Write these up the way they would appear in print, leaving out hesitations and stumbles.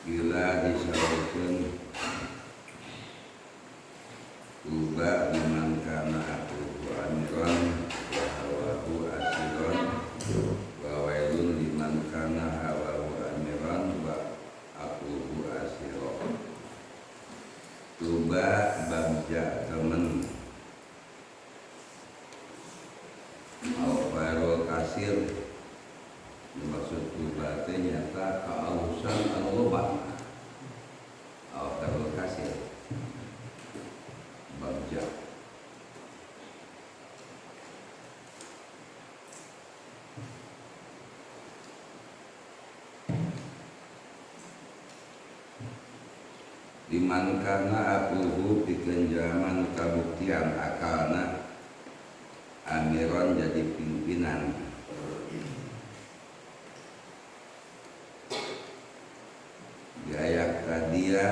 Bila disebutkan tuba liman kana aqulu amiran wa hawahu asiron wa wailun liman kana hawahu amiran wa aqulu asiron. Tuba bagja temen al-farul kasir, maksud tuba itu nyata keausan al-lubah al-farul kasir bagja. Liman kana akuhu pikeun jaman kabuktian akalna amiron jadi pimpinan. Gayak tadia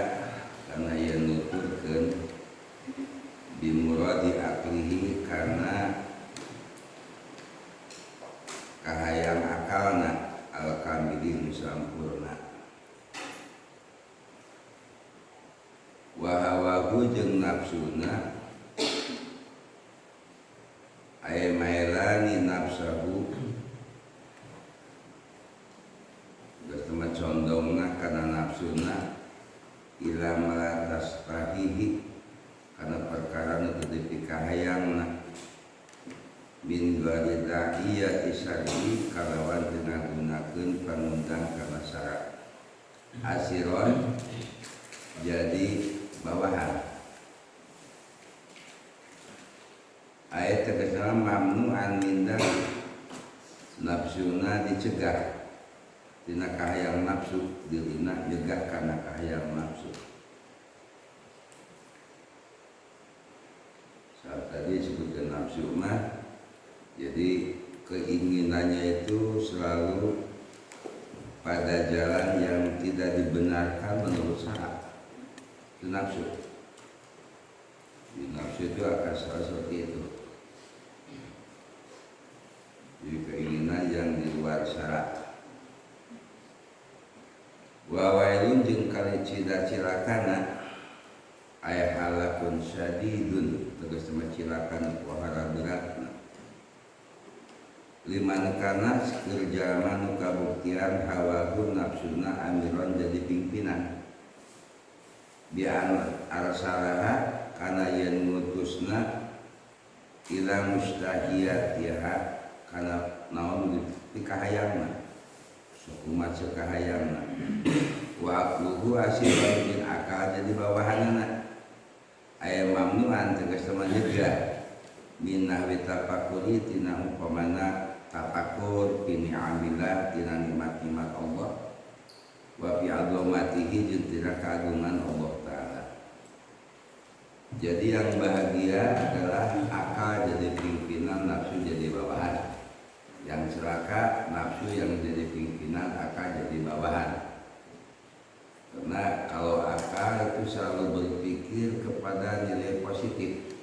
karena ia nuturkeun bimuradi aklihi karena kahayang akalna al-kamilin sampurna. Wahawahu jeung nafsuna ay mailani nafsahu geus teman condongna kana nafsuna ila malatas tahihi kana perkara nu teu dipikahayangna min ghadidaiya isari kalawan teu ngagunakeun panundang kana syarat asiron jadi bawahan. Ayat tegasna mamnu'an minda nafsuna dicegah tina kahayang nafsu, dirina nyegah kana kahayang nafsu. Saat tadi disebutkan nafsu mah jadi keinginannya itu selalu pada jalan yang tidak dibenarkan menurut syarat. Itu nafsu. Di nafsu itu akan selalu seperti itu. Jadi keinginan yang di luar syarat. Wa wailun jeung kali cilakana aya halakun syadidun tegas cilakan wahara beratna. Liman kana sekerjaman kabuktian hawahu nafsuna amiron jadi pimpinan. Bi'an arsalaha kana yen ngutusna ila mustahiyatiha kana naon dikahayangna sukumat sekahayangna wa aqluhu asiran bin akal jadi bawahanana aya mamnuan tegas teman nyegah minah witafakuri tina umpamana tafakur kini amillah tina nikmat-nikmat Allah wa fi azamatihi jeung tina keagungan Allah taala. Jadi yang bahagia adalah akal jadi pimpinan, nafsu jadi bawahan. Yang celaka nafsu yang jadi pimpinan, akal jadi bawahan. Karena kalau akal itu selalu berpikir kepada nilai positif,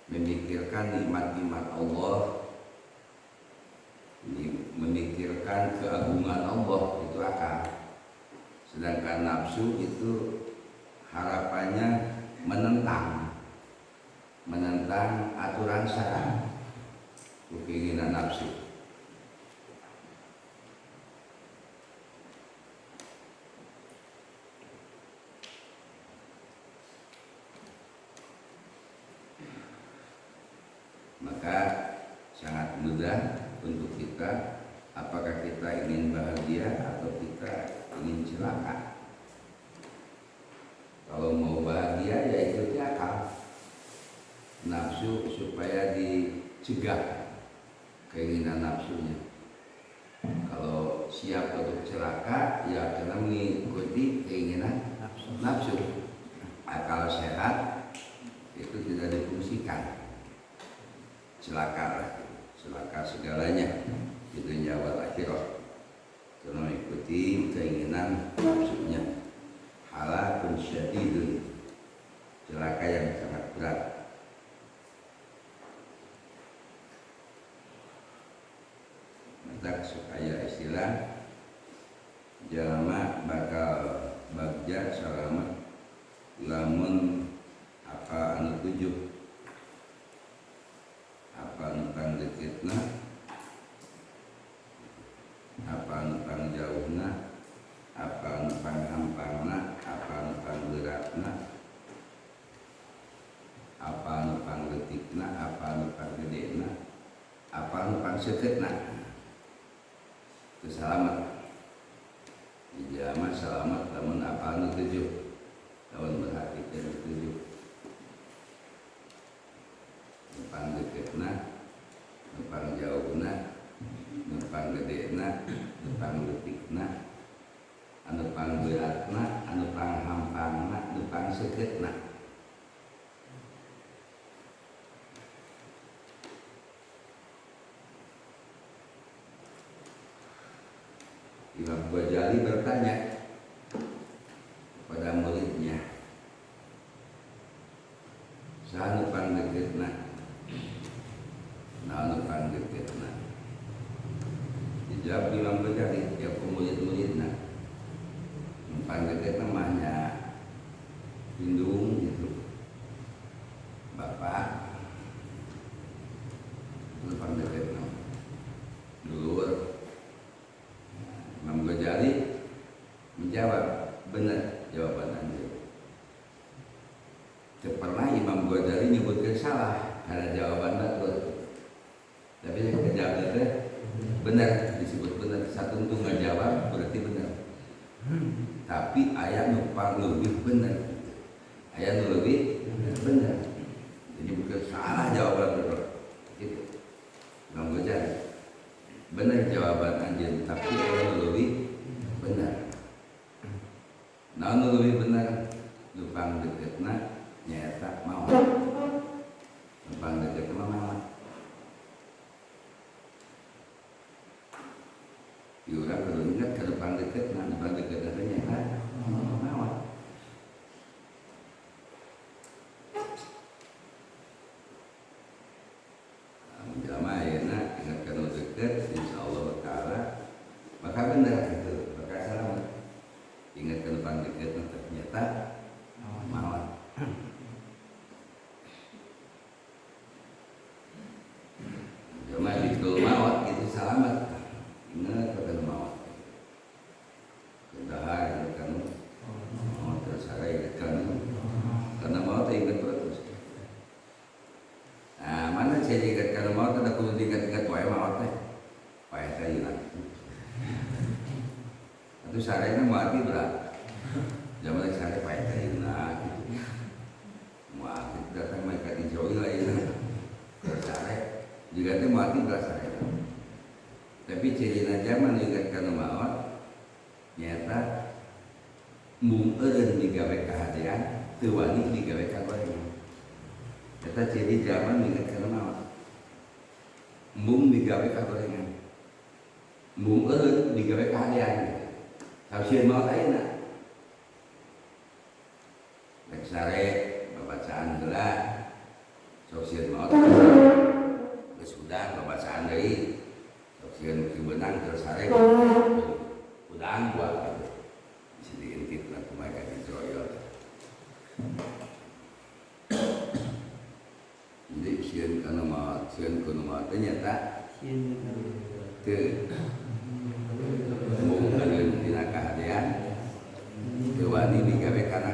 memikirkan nikmat-nikmat Allah, memikirkan keagungan Allah, itu akal. Sedangkan nafsu itu harapannya menentang aturan syarat, keinginan nafsu. Maka sangat mudah untuk kita, apakah kita ingin bahagia atau kita ingin celaka. Kalau mau bahagia ya ikuti akal, nafsu supaya dicegah keinginan nafsunya. Kalau siap untuk celaka ya karena mengikuti keinginan nafsu. Akal sehat itu tidak difungsikan, celaka segalanya di dunia wal akhirah. Karena mengikuti keinginan nafsunya. Halakun syadidun, celaka yang sangat berat. tak supaya istilah jalma bakal bagja selamat lamun apa anu tujuh apa anu pangdeketna apa anu pangjauhna apa anu panghampangna apa anu pangberatna apa anu pangletikna apa anu panggedena apa anu pangseketna itu selamat ijama selamat lamun apa anu tujuh lamun berhati tujuh numpang deketna numpang jauhna numpang gedena numpang letikna anu pangberatna anu panghampangna numpang seketna Imam Ghazali bertanya kepada muridnya, "Sanu pangdeketna, naon pangdeketna?" Dijawab Imam Ghazali, ya ku murid-muridna, pangdeketna mahnya indung gitu, bapak, itu pangdeketna, dulur. Imam Ghazali menjawab, benar jawaban Anda. Tidak pernah Imam Ghazali nyebutkan salah karena jawaban betul. Tapi yang kejawab itu benar, disebut benar. Satu untuk nggak jawab berarti benar. Tapi ayat numpang lebih benar. Ayat lebih benar. Jadi bukan salah jawaban betul. Gitu. Imam Ghazali benar jawaban anjing, tapi ayat lebih benar. Nah, lebih benar numpang deketna nyata mau. Numpang deketna mau. Yura kalau ingat ke numpang deketna nyata mau. Jamaah ayeuna ingat kana deket insyaallah taala maka benar itu maka selamat. Ingat ke depan deket ternyata mawar. Jamaah itu mawar itu selamat. Ingat ke mawar. Kendahar kan mawar tersarai kan karena mawar ingat terus. Nah, mana saya ingat kalau mau tak aku ingat-ingat wae mau teh. Wae teh hilang. Itu sarenya mati berat. Zaman sare wae teh hilang. Mati datang mereka dijauhi lah ini. Sare juga teh mati berat sare. Tapi cirina zaman ingat kana maot nyata mung eureun digawe kahadian teu wani digawe kagorengan. Kita jadi zaman ingat kana maot. Mung digawe kagorengan. Mung eureun digawe kahadian. Tafsir maot ayeuna. Rek sare babacaan heula. Tafsir maot. Geus udang babacaan deui. Tafsir ki beunang terus sare. Udang buat. Bisa diintip lah kumaha ka dijoyol. Jadi sieun kana maot, sieun kudu maot ternyata teu mung eureun dina kahadean teu wani digawe kana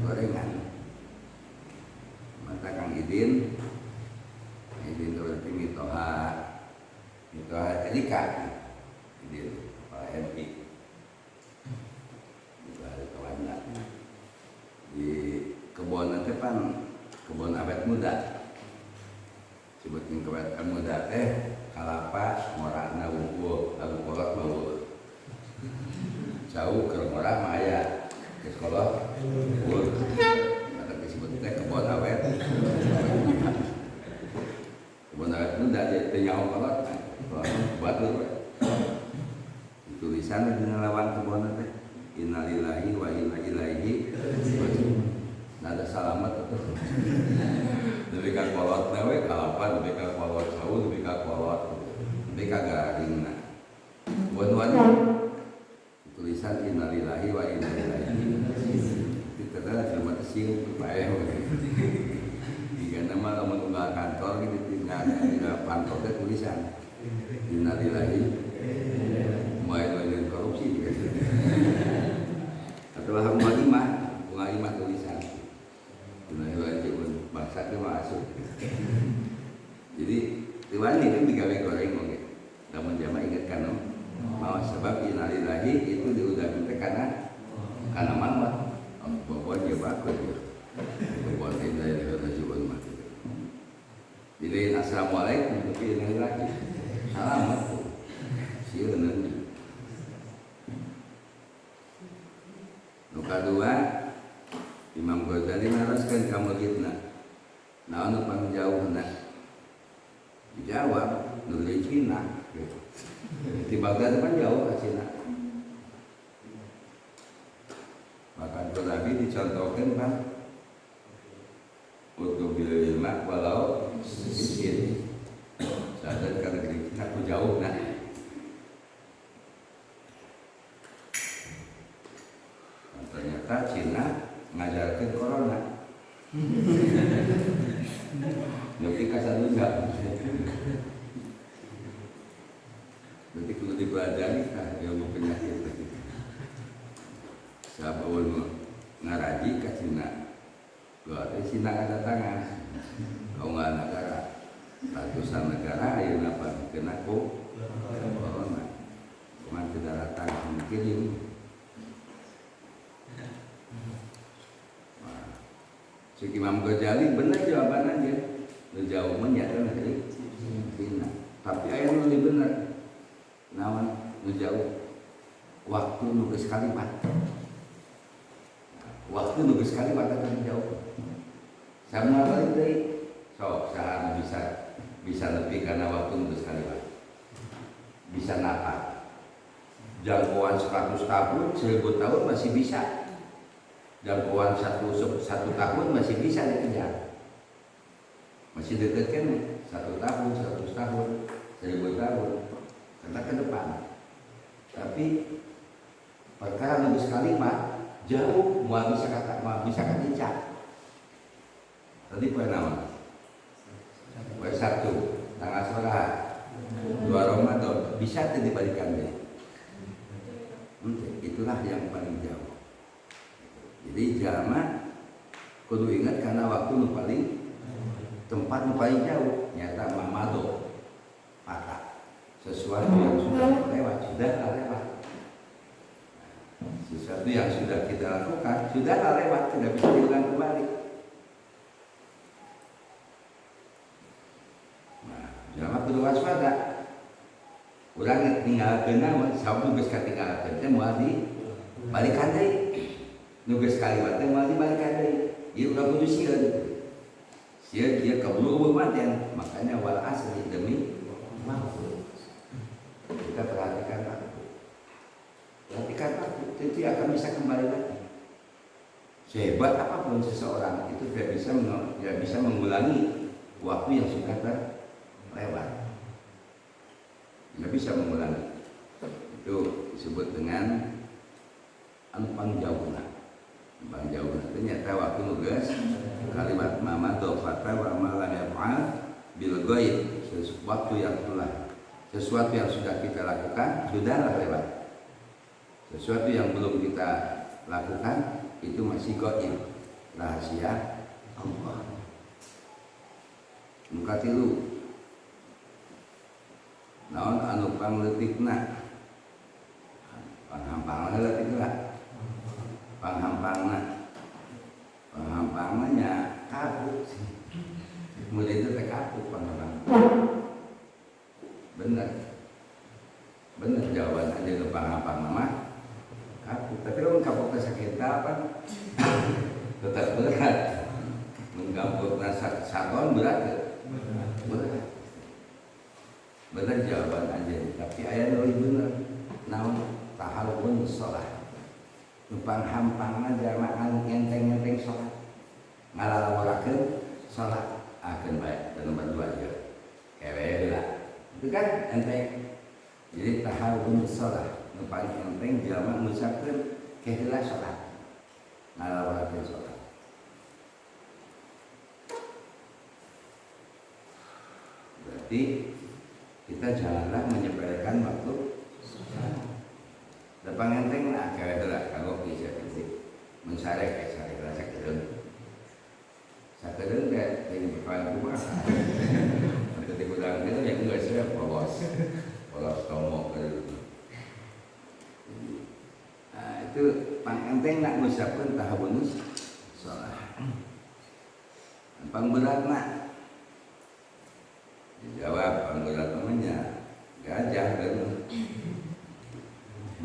gorengan. Mata Kang Idin itu berarti mitoha Erika Idin Pak MP di kebun nanti pan kebun awet muda sebutin awet muda teh kalapa morana wungkul lalu kolot mau jauh ke murah maya ke sekolah wungkul ada disebut teh kebun awet muda jadi nyawa kolot batu tulisan dengan lawan kebun teh innalillahi wa inna ilaihi raji'un. Nada salamat itu. Lebih ka kolot we kalapan, lebih ka kolot jauh, lebih ka kolot, lebih ka garing. Wan-wan tulisan innalillahi wa inna ilaihi raji'un. Itu adalah cuma sing bae. Jika nama lamun unggal kantor gitu tinggal pantau teh tulisan innalillahi muayyid korupsi gitu. Atau bunga tulisan innalillahi raji'un bangsa teh masuk. Jadi tuan ini digawe goreng oke. Namun jamaah ingatkan mau sebab innalillahi itu diudah teh karena manfaat. Bapak dia bagus ya. Bapak innalillahi raji'un mah. Jadi assalamualaikum tapi innalillahi. Salamat. Sieun. Nu kadua Imam Ghazali naraskeun ka muridna. Naon nu pangjauhna? Dijawab negeri Cina gitu. Di Baghdad kan jauh ke Cina. Maka Nabi dicontohkan kan untuk bila ilmu walau sedikit. Sadar ke negeri Cina aku jauh nah. Ternyata Cina ngajarkan corona. Nanti kasar juga. Nanti kalau dipelajari ilmu penyakit lagi. Siapa ngaraji ke Cina. Berarti Cina ada tangan. Kau nggak negara. Ratusan negara yang apa kena corona. Cuman tidak datang mungkin. Si Imam Ghazali benar jawabannya. Jawabannya adalah dari Cina. Tapi ayat lebih benar. Nawan jauh waktu nugas kalimat. Waktu nugas kalimat akan jauh. Sama balik dari sok saham bisa lebih karena waktu nugas kalimat. Bisa napa? Jangkauan 100 tahun, 1000 tahun masih bisa. Jangkauan satu tahun masih bisa dikejar. Masih dekat kan 1 tahun, 100 tahun, 1000 tahun. Karena ke depan. Tapi perkara nulis kalimat jauh mau bisa kecicak. Tadi poin nama. Poin 1 tanggal seberapa? 2 Ramadan bisa dibalikan deh. Itulah yang paling jauh. Jadi jamaah kudu ingat karena waktu nu paling tempat nu paling jauh nyata mamado patah. Sesuatu yang sudah lewat. Sesuatu yang sudah kita lakukan sudah lewat, tidak bisa diulang kembali. Nah, jamaah kudu waspada. Urang tinggalkeun naon, sabtu geus katinggalkeun teh moal dibalikan deui. Nu geus kalimat teh moal dibalikan deui. Ieu udah kudu sieun. Sieun ieu kabulu matian, makanya wal asri demi waktu. Kita perhatikan waktu. Perhatikan waktu, itu akan bisa kembali lagi. Sehebat apapun seseorang itu tidak bisa mengulangi waktu yang sudah terlewat. Tidak bisa mengulangi. Itu disebut dengan pangjauhna. Pangjauhna ternyata waktu nugas kalimat mama dofata wa malam yaf'al bil ghaib, sesuatu yang sudah kita lakukan sudah lewat. Sesuatu yang belum kita lakukan itu masih ghaib, rahasia Allah. Muka tilu naon anu pangletikna panghampangna letikna panghampangna nya kabut mulai itu teh kabut panghampang bener jawaban aja nu panghampang mah kabut tapi lamun kabut teh sakita apa tetap berat menggabutna saton berat bener jawaban aja tapi aya nu bener naon tahalun shalah numpang hampangna jamaah enteng-enteng salat ngalalawakeun salat akeun bae dan nomor 2 aja kewe lah itu kan enteng Jadi tahawun sholat nu paling penting jalma ngucapkeun keheula sholat ngalawarakeun sholat. Berarti kita janganlah menyepelekan waktu sholat. Depan enteng lah kayak itulah kalau bisa penting mensarek kayak sarek rasa kedeng kayak ini berkali rumah nanti gudang itu yang enggak siap polos tomok gitu. Nah itu pang enteng nak ngucapkeun tahawun sholat. Pang berat nak dijawab pang berat namanya gajah kan.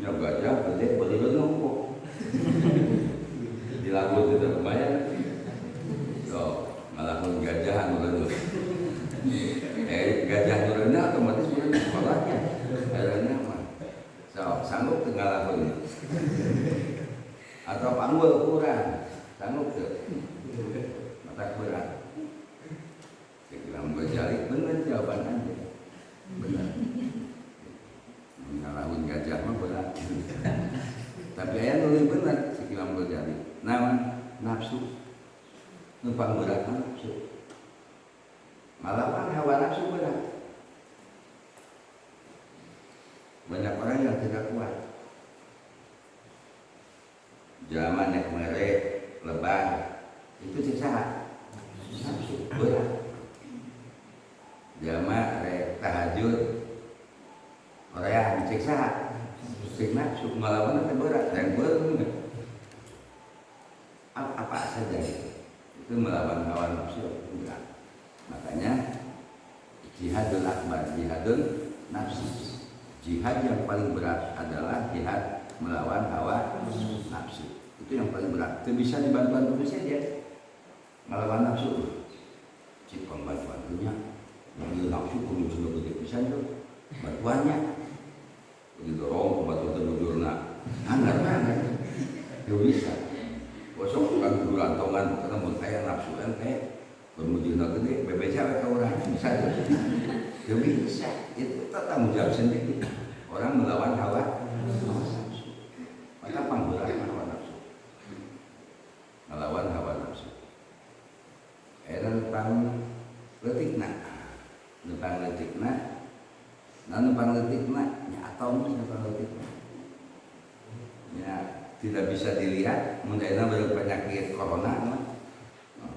Ya gajah gede betul kok. Di lagu itu lumayan. So, malah gajah anu gajah nurana otomatis bukan sekolahnya. Karena mah. So, sanggup tinggal lagu. Atau panggul kurang. Sanggup tuh. Mata kurang. Sekilang berjalik benar jawaban Anda. Benar. Ngalahun gajah mah berat. Tapi aya nu leuwih bener sekilang berjalik. Naon? Nafsu. Numpang berat nafsu. Malahan hawa nafsu berat. Banyak orang yang tidak kuat. Jaman naik mere, lebar, itu siksa nafsu berat. Jaman rek tahajud, orang disiksa nafsu melawan itu berat dan berat. Apa saja itu melawan hawa nafsu berat. Makanya jihadul akbar, jihadul nafsi. Jihad yang paling berat adalah jihad melawan hawa nafsu. Itu yang paling berat. Itu bisa dibantuan dulu saja melawan nafsu. Cik pembantuannya, mobil nafsu kudu sudah begitu bisa tuh bantuannya. Didorong ke batu terdudurna anggar banget ya bisa bosok kan dulu lantongan karena mau kayak nafsu ente bermujudna gede bebeja ke orang bisa tuh ya bisa itu tanggung jawab sendiri orang melawan hawa nafsu maka panggulan hawa nafsu melawan hawa nafsu tentang letikna numpang letikna atau ya tidak bisa dilihat mudahnya penyakit corona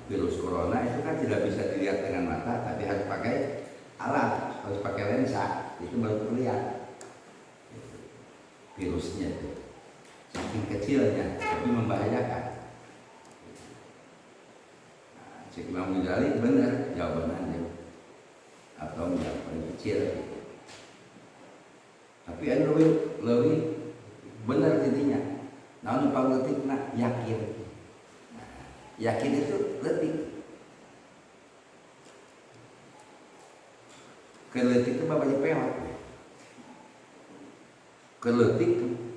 virus corona itu kan tidak bisa dilihat dengan mata tapi harus pakai alat harus pakai lensa itu baru terlihat virusnya itu saking kecilnya tapi membahayakan. Cik Imam Ghazali benar jawabannya atau yang paling kecil gitu. Tapi yang lebih benar intinya. Namun paling letik nak yakin. Yakin itu letik. Keletik itu babanya peot. Keletik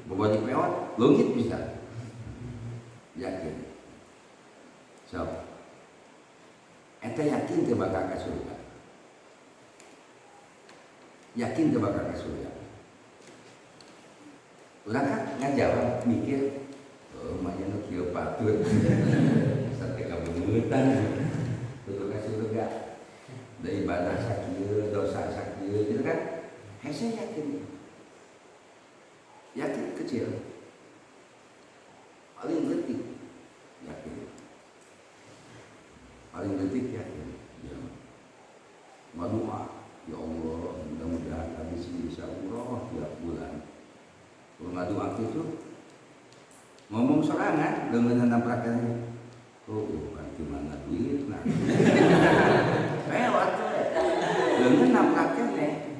babanya peot, leungit bisa. Yakin. So, ente yakin teu bakal ka surga. Yakin teu bakal ka surga. Urang kan ngajawab mikir, oh manya nu kieu patut. Sampai kabungutan. Kudu ka surga. Da ibadah sakieu, dosa sakieu, gitu kan? Hese yakin. Yakin kecil. Paling detik yakin. Paling detik yakin. Ya. Berdoa, ya Allah, mudah-mudahan kami bisa umroh tiap bulan. Kalau ngadu waktu itu ngomong sorangan dengan nampaknya, oh bukan gimana duit nah, lewat dengan nampaknya,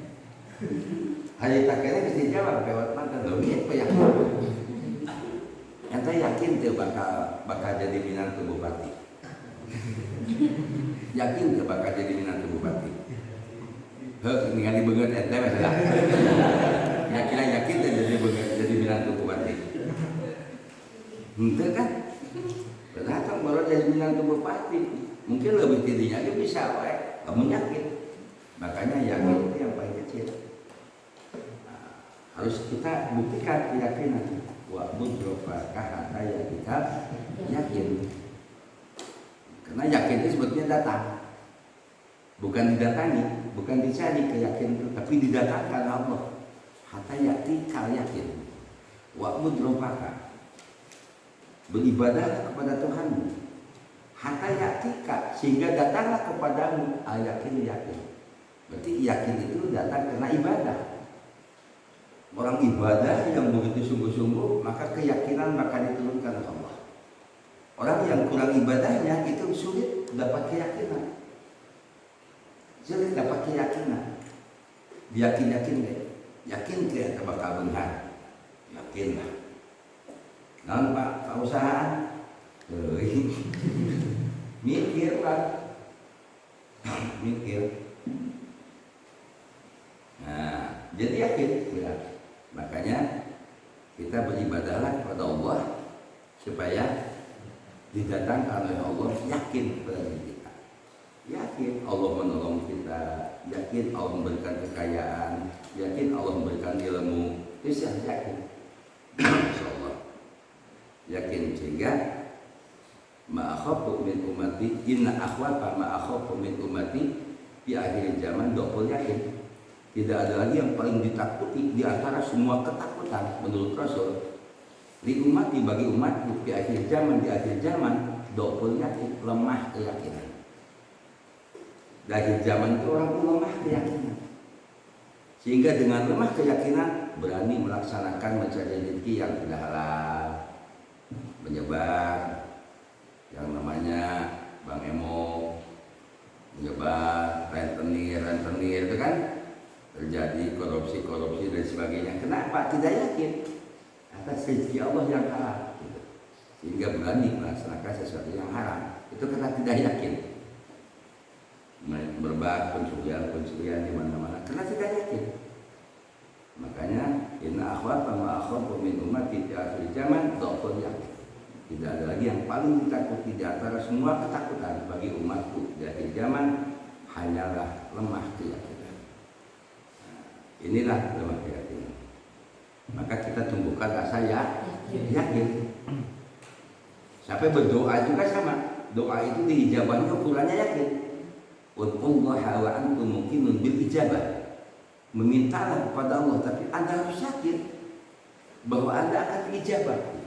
hari taknya mesti jawab lewat mana duit apa yang ente yakin tuh bakal jadi minantu bupati, yakin tuh bakal jadi minantu bupati, ini kan dibegat ente masalah. Yakin jadi minantu bupati. Ente kan datang baru jadi minantu bupati. Mungkin lebih tingginya dia bisa, kamu yakin. Makanya yakin itu yang paling kecil. Nah, harus kita buktikan keyakinan. Wa budrofaka hatta ya kita yakin. Karena yakin itu sebetulnya datang, bukan didatangi, bukan dicari keyakinan itu, tapi didatangkan Allah. Hatta yatika yakin. Wa budrofaka, beribadahlah kepada Tuhanmu. Hatta yatika, sehingga datanglah kepadamu yakin. Berarti yakin itu datang karena ibadah. Orang ibadah yang begitu sungguh-sungguh, maka keyakinan akan diturunkan oleh Allah. Orang yang kurang ibadahnya itu sulit dapat keyakinan. Sulit dapat keyakinan. Yakin deh. Yakin kita bakal benar. Yakinlah. Nah, Pak usahaan. Mikir Pak. Mikir. Nah, jadi yakin ya. Makanya kita beribadahlah kepada Allah supaya didatangkan oleh Allah, yakin kepada diri kita. Yakin Allah menolong kita, yakin Allah memberikan kekayaan, yakin Allah memberikan ilmu. Itu yakin. Insyaallah. Yakin sehingga ma'akhafu min ummati inna akhwafa ma'akhafu min ummati di akhir zaman dokol yakin. Tidak ada lagi yang paling ditakuti di antara semua ketakutan menurut Rasul. Di umat, bagi umat di akhir zaman dokol yakin, lemah keyakinan. Di akhir zaman itu orang itu lemah keyakinan. Sehingga dengan lemah keyakinan berani melaksanakan mencari rezeki yang tidak halal, menyebar yang namanya Bang Emo, menyebar rentenir itu kan, terjadi korupsi dan sebagainya. Kenapa? Tidak yakin atas rezeki Allah yang halal, sehingga berani melaksanakan sesuatu yang haram. Itu karena tidak yakin. Berbuat pencurian di mana-mana karena tidak yakin. Makanya inna akhwafa ma akhwafu min ummati fi akhir zaman dhafun yakin. Tidak ada lagi yang paling ditakuti di antara semua ketakutan bagi umatku di akhir zaman hanyalah lemah keyakinan. Inilah lemah keyakinan. Maka kita tumbuhkan rasa yakin. Sampai berdoa juga sama. Doa itu diijabahnya ukurannya yakin. Wallaha wa antum muqinun bil ijabah. Memintalah kepada Allah, tapi Anda harus yakin bahwa Anda akan diijabah.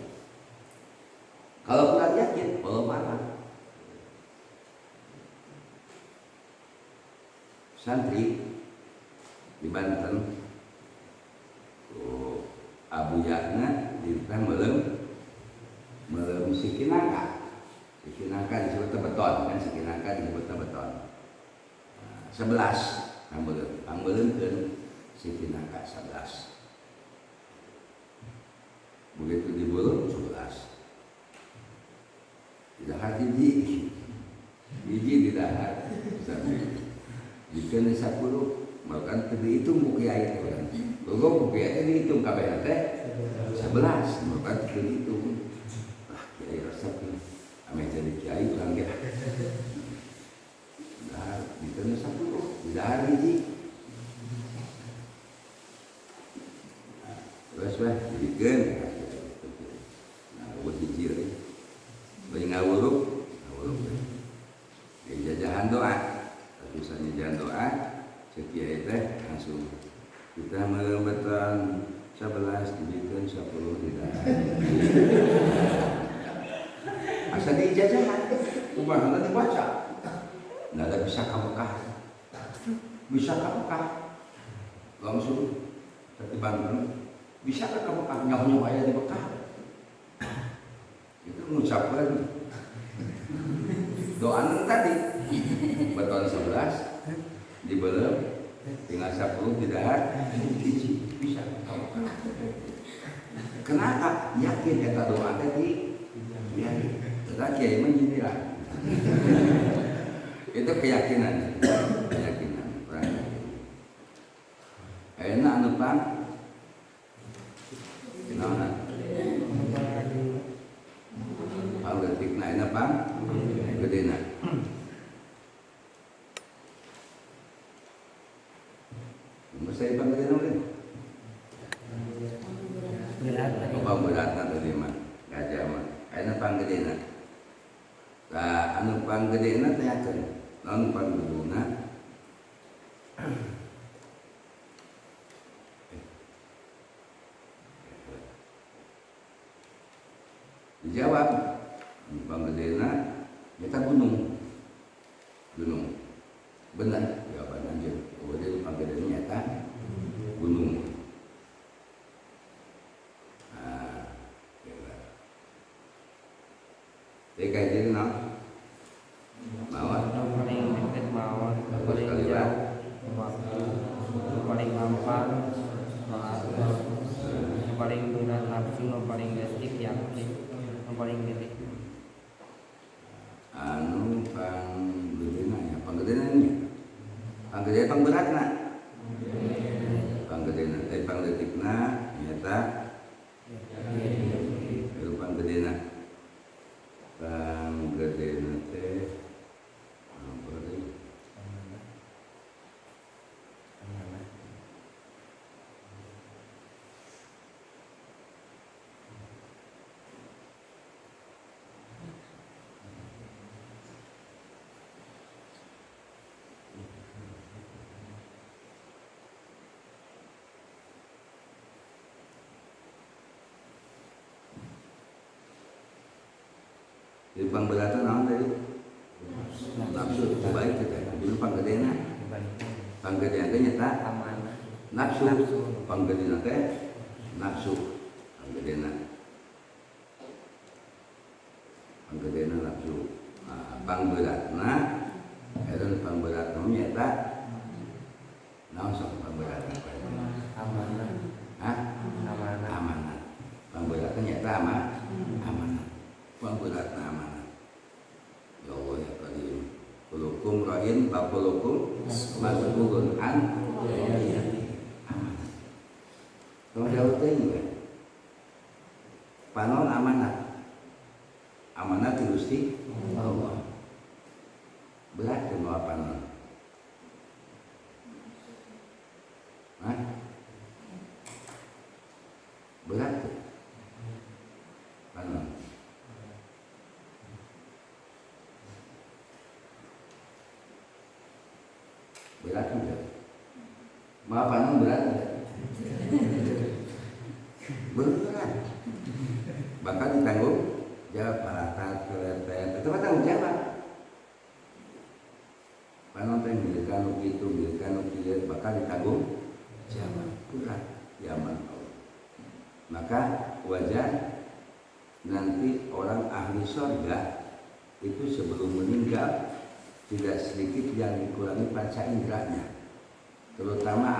Kalau kurang yakin, Allah marah. Santri di Banten, Abu Yakna ditanya melem Sikinangka. Sikinangka disebut beton, kan Sikinangka disebut beton. 11 Pangbeuleuh ke Sikinangka 11. Begitu dibulung 11. Tidak hati hiji tidak hati. Jika 10 melakukan dihitung kiai itu kan. Logo kiai dihitung kabeh teh 11 melakukan dihitung. Kiai resep ame jadi kiai urang ge. Nah, jika 10 tidak hiji. Terus dikeun. Nah, buat hiji lagi. Bagi ngawuruk jajahan doa. Misalnya jajan doa, sekian teh langsung kita melembatan 11 dibikin 10 tidak. Asal dijajahan, umpamanya dibaca, nggak ada bisa Mekah, langsung seperti Bandung, bisa ke Mekah, nyawa ayah di Mekah. Itu mengucapkan doa tadi beton 11 dibelem tinggal 10 tidak bisa. Kenapa? Yakin kata doa tadi yakin. Kita kiai menjadilah itu keyakinan orang yakin. Enak numpang kenapa? Detik na ina pang gede na. Masaya pang gede na ulit. beratna tadi mah gajah mah ayeuna panggedena tah anu panggedena teh akeun naon panggeduna dijawab panggedena eta gunung benar jawaban anjeun kemudian panggedena nyata gunung. Kayak gini nah, mawar. Paling dekat mawar, paling jauh, paling gampang, paling berat nafsu, paling gestik yakin, paling gede. Anu panggedena ya, panggedena nya, panggedena pangberatna, panggedena, pangletikna nyata, itu panggedena. Panggedena teh apa deui? Di pangberatan naon tadi? Nafsu baik kita. Dulu panggedena. Panggedena teh nyata nafsu. Panggedena teh nafsu. Panggedena nafsu. Pangberatna eta pangberatna nyata naon sok pangberatna? Amanah. Hah? Amanah. Pangberatna nyata amanah. Pangberatna amanah. Ya Allah ya Karim. Kulukum ra'in wa kulukum mas'ulun an amanah. Tong jauh teh ya. Panon amanah. Amanah ti Gusti Allah. Berat ke mawa panon. Hah? Berat ke? Panon. Berat enggak? Maaf panon berat enggak? Berat. Bakal ditanggung jawab malakat keletet. Itu mah tanggung jawab. Panon teh milikan kitu, milikan kieu bakal ditanggung jawab. Berat zaman Allah. Maka wajar nanti orang ahli surga itu sebelum meninggal tidak sedikit yang dikurangi panca inderanya, terutama